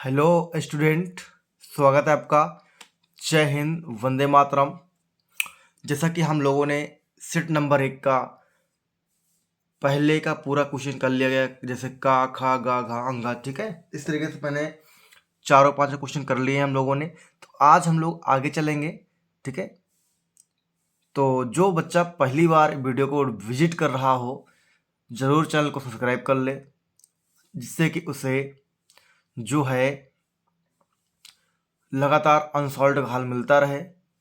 Hello student, स्वागत है आपका। जय हिंद, वंदे मातरम। जैसा कि हम लोगों ने सेट नंबर 1 का पहले का पूरा क्वेश्चन कर लिया गया, जैसे का खा गा घा अंगा, ठीक है। इस तरीके से मैंने चारों पांचों क्वेश्चन कर लिए हैं हम लोगों ने। तो आज हम लोग आगे चलेंगे, ठीक है। तो जो बच्चा पहली बार वीडियो को विजिट कर रहा हो, ज़रूर चैनल को सब्सक्राइब कर ले, जिससे कि उसे जो है लगातार अनसॉल्व का हल मिलता रहे,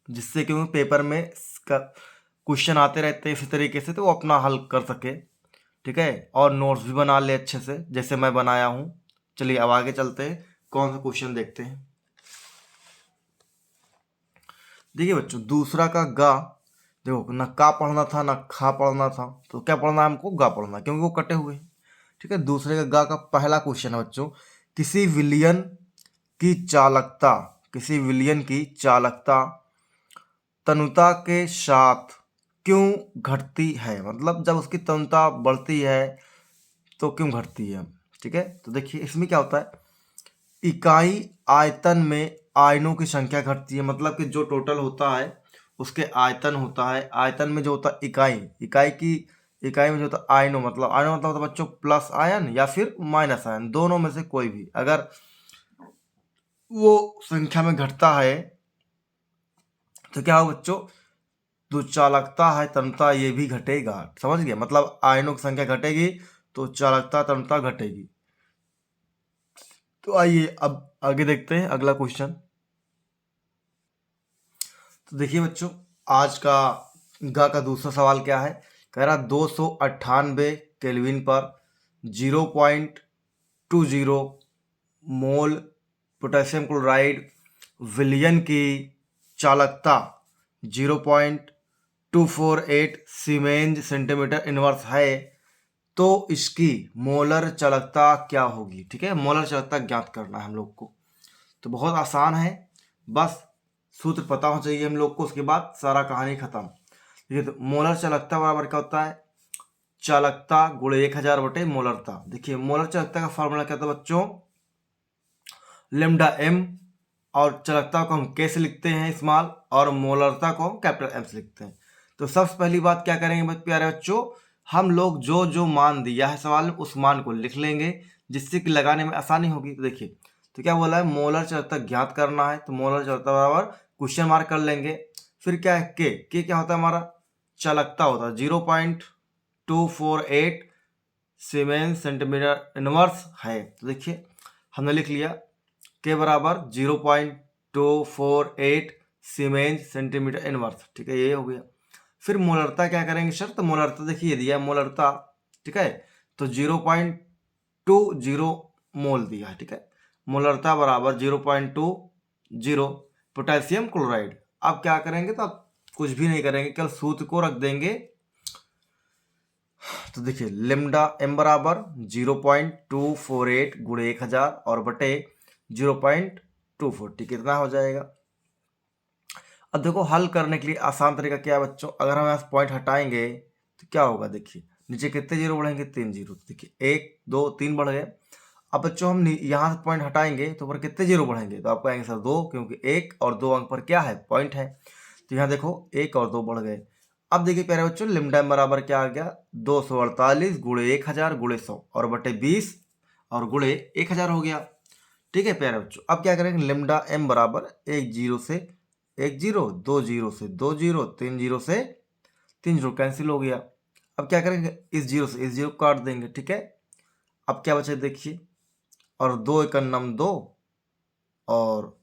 जिससे कि वो पेपर में क्वेश्चन आते रहते हैं इसी तरीके से, तो वो अपना हल कर सके, ठीक है। और नोट्स भी बना ले अच्छे से, जैसे मैं बनाया हूँ। चलिए अब आगे चलते हैं, कौन सा क्वेश्चन देखते हैं। देखिए बच्चों, दूसरा का गा, देखो ना का पढ़ना था ना खा पढ़ना था, तो क्या पढ़ना है हमको? गा पढ़ना, क्योंकि वो कटे हुए हैं, ठीक है। दूसरे का गा का पहला क्वेश्चन है बच्चों, किसी विलियन की चालकता, किसी विलियन की चालकता तनुता के साथ क्यों घटती है? मतलब जब उसकी तनुता बढ़ती है तो क्यों घटती है, ठीक है। तो देखिए इसमें क्या होता है, इकाई आयतन में आयनों की संख्या घटती है। मतलब कि जो टोटल होता है उसके आयतन होता है, आयतन में जो होता है इकाई, इकाई में जो होता है आयनों, मतलब आयनों मतलब होता है बच्चों प्लस आयन या फिर माइनस आयन, दोनों में से कोई भी अगर वो संख्या में घटता है तो क्या हो बच्चों, जो चालकता है तन्यता ये भी घटेगा। समझ गए? मतलब आयनों की संख्या घटेगी तो चालकता तन्यता घटेगी। तो आइए अब आगे देखते हैं अगला क्वेश्चन। तो देखिए बच्चों, आज का गा का दूसरा सवाल क्या है, कह रहा 298 केल्विन पर 0.20 मोल पोटेशियम क्लोराइड विलयन की चालकता 0.248 सीमेंस सेंटीमीटर इनवर्स है, तो इसकी मोलर चालकता क्या होगी? ठीक है, मोलर चालकता ज्ञात करना है हम लोग को। तो बहुत आसान है, बस सूत्र पता होना चाहिए हम लोग को, उसके बाद सारा कहानी खत्म। ठीक है, तो मोलर चालकता बराबर क्या होता है, चालकता गुणे 1000 बटे मोलरता। देखिए मोलर चालकता का फॉर्मूला क्या था बच्चों, लेमडा एम, और चालकता को हम के से लिखते हैं स्मॉल, और मोलरता को हम कैपिटल एम से लिखते हैं। तो सबसे पहली बात क्या करेंगे प्यारे बच्चों, हम लोग जो जो मान दिया है सवाल में उस मान को लिख लेंगे, जिससे कि लगाने में आसानी होगी। तो देखिए, तो क्या बोला है, मोलर चालकता ज्ञात करना है, तो मोलर चालकता बराबर क्वेश्चन मार्क कर लेंगे। फिर क्या है, के क्या होता है हमारा, चालकता होता है 0.248 सीमेंस सेंटीमीटर इनवर्स है। तो देखिए हमने लिख लिया के बराबर 0.248 सीमेंस सेंटीमीटर इनवर्स, ठीक है, ये हो गया। फिर मोलरता क्या करेंगे सर, तो मोलरता देखिए दिया मोलरता, ठीक है, तो 0.20 मोल दिया है, ठीक है। मोलरता बराबर 0.20 पोटेशियम क्लोराइड। अब क्या करेंगे, तो अब कुछ भी नहीं करेंगे, केवल सूत्र को रख देंगे। तो देखिए लेमडा एम बराबर 0.248 गुणे 1000 और बटे 0.240, कितना हो जाएगा। अब देखो हल करने के लिए आसान तरीका क्या है बच्चों, अगर हम यहाँ पॉइंट हटाएंगे तो क्या होगा, देखिए नीचे कितने जीरो बढ़ेंगे, 3 जीरो। देखिए 1 2 3 बढ़ गए। अब बच्चों हम यहाँ से पॉइंट हटाएंगे तो ऊपर कितने जीरो बढ़ेंगे, तो आपको आएंगे सर 2, क्योंकि 1 और 2 अंक पर क्या है, पॉइंट है। तो यहाँ देखो 1 और 2 बढ़ गए। अब देखिए प्यारे बच्चों, लिमडा बराबर क्या आ गया, 248 गुणे 1000 गुणे 100 और बटे 20 और गुणे 1000 हो गया। ठीक है प्यारे बच्चों, अब क्या करेंगे, लिमडा एम बराबर 1 जीरो से 1 जीरो, 2 जीरो से 2 जीरो, 3 जीरो से 3 जीरो, कैंसिल हो गया। अब क्या करेंगे, इस जीरो से इस जीरो काट देंगे, ठीक है। अब क्या बचे देखिए, और 2 एकम नम 2 और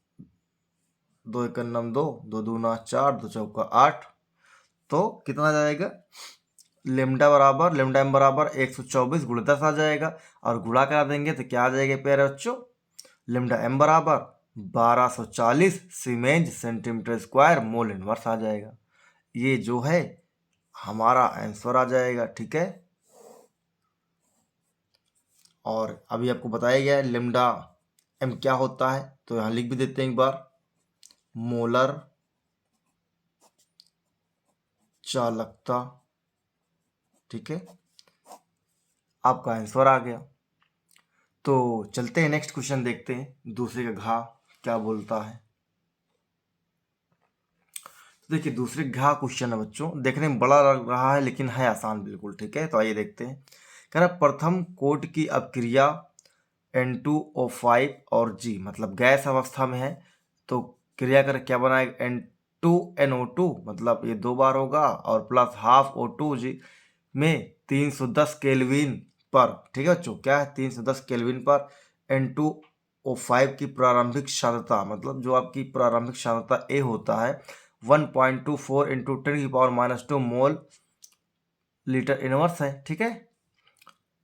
2 एकम नम 2, 2 दूना 4, 2 चौका 8, तो कितना जाएगा, लेमडा एम बराबर 124 गुणे 10 आ जाएगा, और गुणा करा देंगे तो क्या आ जाएगा प्यारे बच्चों, लेमडा एम बराबर 1240 siemens centimetre square mole inverse आ जाएगा। ये जो है हमारा आंसर आ जाएगा, ठीक है। और अभी आपको बताया गया है लेमडा एम क्या होता है, तो यहाँ लिख भी देते हैं एक बार, मोलर चालकता, ठीक है, आपका आंसर आ गया। तो चलते हैं नेक्स्ट क्वेश्चन देखते हैं दूसरे का घा क्या बोलता है। तो देखिए दूसरे घा क्वेश्चन है बच्चों, देखने में बड़ा लग रहा है लेकिन है आसान बिल्कुल। ठीक है, तो आइए देखते हैं। कह रहा प्रथम कोट की अपक्रिया N2O5 और G मतलब गैस अवस्था में है, तो क्रिया कर क्या बनाएगा N2NO2 मतलब ये 2 बार होगा और प्लस हाफ O2G में 310 केल्विन पर। ठीक है बच्चों, क्या है 310 केल्विन पर N2O5 की प्रारंभिक सांद्रता मतलब जो आपकी प्रारंभिक सांद्रता A होता है 1.24 इंटू 10⁻² मोल लीटर इनवर्स है। ठीक है,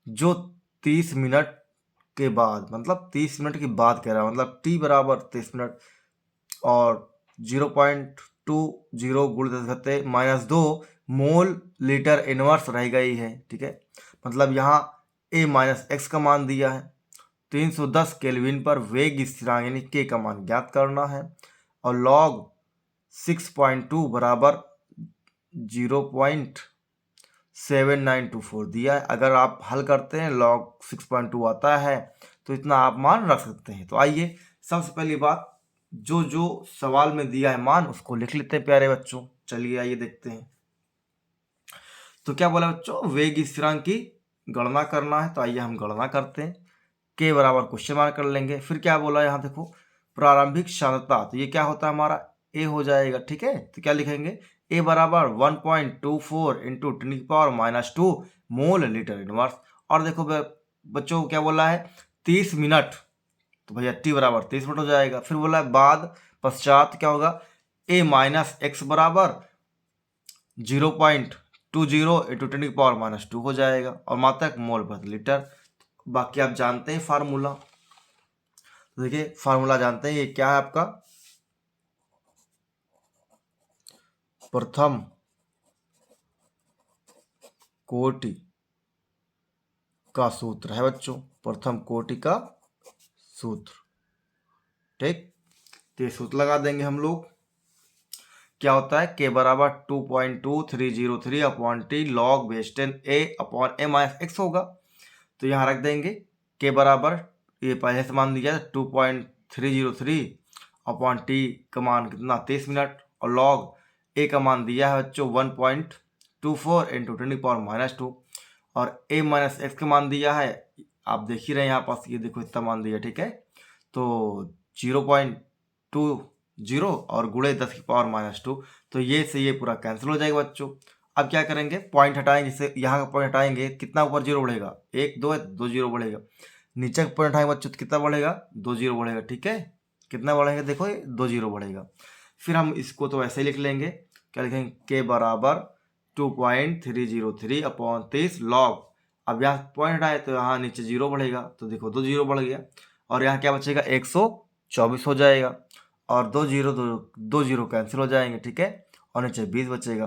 जो 30 मिनट के बाद मतलब 30 मिनट के बाद कह रहा है, मतलब t बराबर 30 मिनट और 0.20 गुणित -2 मोल लीटर इनवर्स रह गई है। ठीक है, मतलब यहाँ a माइनस एक्स का मान दिया है, 310 केल्विन पर वेग स्थिरांक यानी k का मान ज्ञात करना है और log 6.2 बराबर 0.7924 दिया है। अगर आप हल करते हैं log 6.2 आता है तो इतना आप मान रख सकते हैं। तो आइए सबसे पहली बात जो जो सवाल में दिया है मान उसको लिख लेते हैं प्यारे बच्चों। चलिए आइए देखते हैं। तो क्या बोला बच्चों, वेग स्थिरांक की गणना करना है, तो आइए हम गणना करते हैं। के बराबर क्वेश्चन मार्क कर लेंगे। फिर क्या बोला यहाँ देखो प्रारंभिक सांद्रता, तो ये क्या होता है हमारा ए हो जाएगा। ठीक है, तो क्या लिखेंगे ए बराबर 1.24 इंटू 10⁻² मोल लीटर इनवर्स। और देखो बच्चों क्या बोला है 30 मिनट, तो भैया टी बराबर 30 मिनट हो जाएगा। फिर बोला है बाद पश्चात क्या होगा ए माइनस एक्स बराबर 0.20 इंटू 10⁻² हो जाएगा और मात्रक मोल प्रति लीटर। बाकी आप जानते हैं फार्मूला, तो देखिए फार्मूला जानते हैं, ये क्या है आपका प्रथम कोटि का सूत्र है बच्चों, प्रथम कोटि का सूत्र। ठीक, तो ये सूत्र लगा देंगे हम लोग। क्या होता है के बराबर 2.2303 upon T log base 10 a upon a minus x होगा। तो यहाँ रख देंगे के बराबर ये पहले से मान दिया 2.303 अपॉन टी का मान कितना 30 मिनट और लॉग ए का मान दिया है बच्चों 1.24 इंटू 10⁻² और a माइनस एक्स का मान दिया है आप देख ही रहे हैं यहाँ पास, ये देखो इतना मान दिया। ठीक है, तो 0.20 और गुणे 10⁻², तो ये से ये पूरा कैंसिल हो जाएगा बच्चों। अब क्या करेंगे पॉइंट हटाएंगे, जैसे यहाँ का पॉइंट हटाएंगे कितना ऊपर जीरो बढ़ेगा 1 2 2 जीरो बढ़ेगा, नीचे का पॉइंट हटाएंगे बच्चों तो कितना बढ़ेगा 2 जीरो बढ़ेगा। ठीक है, कितना बढ़ेगा देखो ये 2 जीरो बढ़ेगा। फिर हम इसको तो ऐसे ही लिख लेंगे, क्या लिखेंगे के बराबर 2.303 अपॉन 30 लॉग, अब यहाँ पॉइंट हटाए तो यहाँ नीचे जीरो बढ़ेगा, तो देखो 2 जीरो बढ़ गया और यहाँ क्या बचेगा 124 हो जाएगा और 2 जीरो कैंसिल हो जाएंगे। ठीक है, और नीचे 20 बचेगा।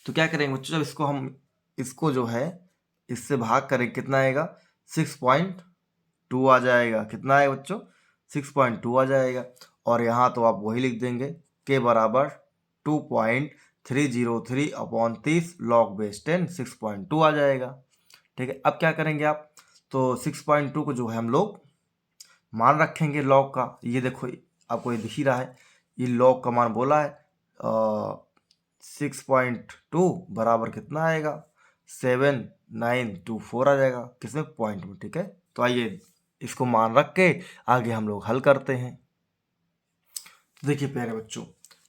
तो क्या करेंगे बच्चों, जब इसको हम इसको जो है इससे भाग करेंगे कितना आएगा 6.2 आ जाएगा। कितना आएगा बच्चों 6.2 आ जाएगा और यहाँ तो आप वही लिख देंगे के बराबर 2.303 अपॉन 30 लॉग बेस 10 6.2 आ जाएगा। ठीक है, अब क्या करेंगे आप, तो 6.2 को जो है हम लोग मान रखेंगे लॉग का। ये देखो आपको ये दिख ही रहा है, ये लॉग का मान बोला है 6.2 बराबर कितना आएगा 7924 आ जाएगा, किसमें पॉइंट में। ठीक है, तो आइए इसको मान रख के आगे हम लोग हल करते हैं। तो देखिए प्यारे बच्चों,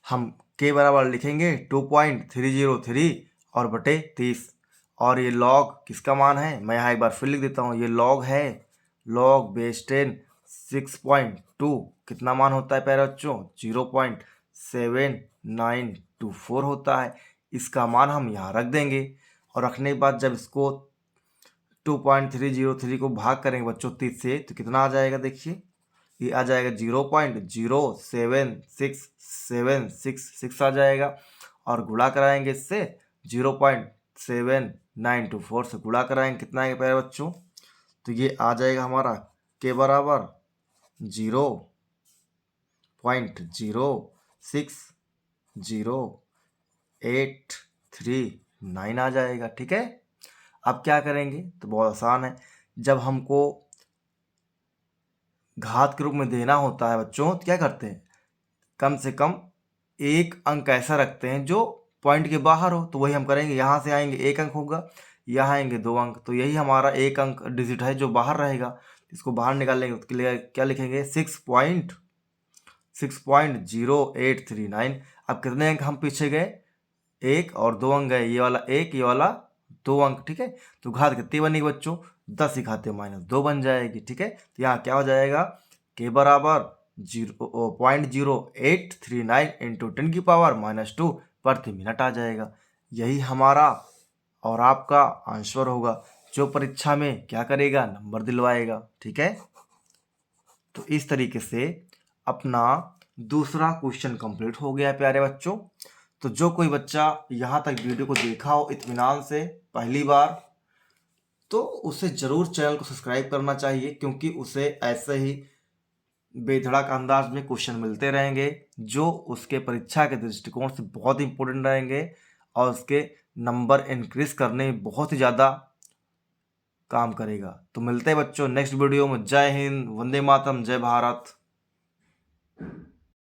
हम के बराबर लिखेंगे 2.303 और बटे 30 और ये लॉग किसका मान है, मैं यहाँ एक बार फिर लिख देता हूँ, ये लॉग है लॉग बेस 10 6.2 कितना मान होता है प्यारे बच्चों 0.7924 होता है। इसका मान हम यहाँ रख देंगे और रखने के बाद जब इसको 2.303 को भाग करेंगे बच्चों 30 से तो कितना आ जाएगा देखिए, ये आ जाएगा 0.07676 आ जाएगा और गुणा कराएंगे इससे 0.7924 से गुणा कराएंगे कितना आएगा प्यारे बच्चों, तो ये आ जाएगा हमारा के बराबर 0.06083 आ जाएगा। ठीक है, अब क्या करेंगे तो बहुत आसान है, जब हमको घात के रूप में देना होता है बच्चों, तो क्या करते हैं, कम से कम एक अंक ऐसा रखते हैं जो पॉइंट के बाहर हो। तो वही हम करेंगे, यहाँ से आएंगे 1 अंक होगा, यहाँ आएंगे 2 अंक, तो यही हमारा 1 अंक डिजिट है जो बाहर रहेगा। इसको बाहर निकालेंगे, उसके लिए क्या लिखेंगे, 6.0839। अब कितने अंक हम पीछे गए, 1 और 2 अंक गए, ये वाला 1, ये वाला 2 अंक, ठीक है। तो घात कितनी बनेगी बच्चों, 10 की घात -2 बन जाएगी, ठीक है। तो यहाँ क्या हो जाएगा, के बराबर 0.0839 इंटू 10⁻² प्रति मिनट आ जाएगा। यही हमारा और आपका आंसर होगा, जो परीक्षा में क्या करेगा, नंबर दिलवाएगा, ठीक है। तो इस तरीके से अपना दूसरा क्वेश्चन कंप्लीट हो गया प्यारे बच्चों। तो जो कोई बच्चा यहाँ तक वीडियो को देखा हो इत्मीनान से पहली बार, तो उसे ज़रूर चैनल को सब्सक्राइब करना चाहिए, क्योंकि उसे ऐसे ही बेधड़क अंदाज में क्वेश्चन मिलते रहेंगे जो उसके परीक्षा के दृष्टिकोण से बहुत इंपॉर्टेंट रहेंगे और उसके नंबर इंक्रीज करने में बहुत ही ज़्यादा काम करेगा। तो मिलते हैं बच्चों नेक्स्ट वीडियो में। जय हिंद, वंदे मातरम, जय भारत।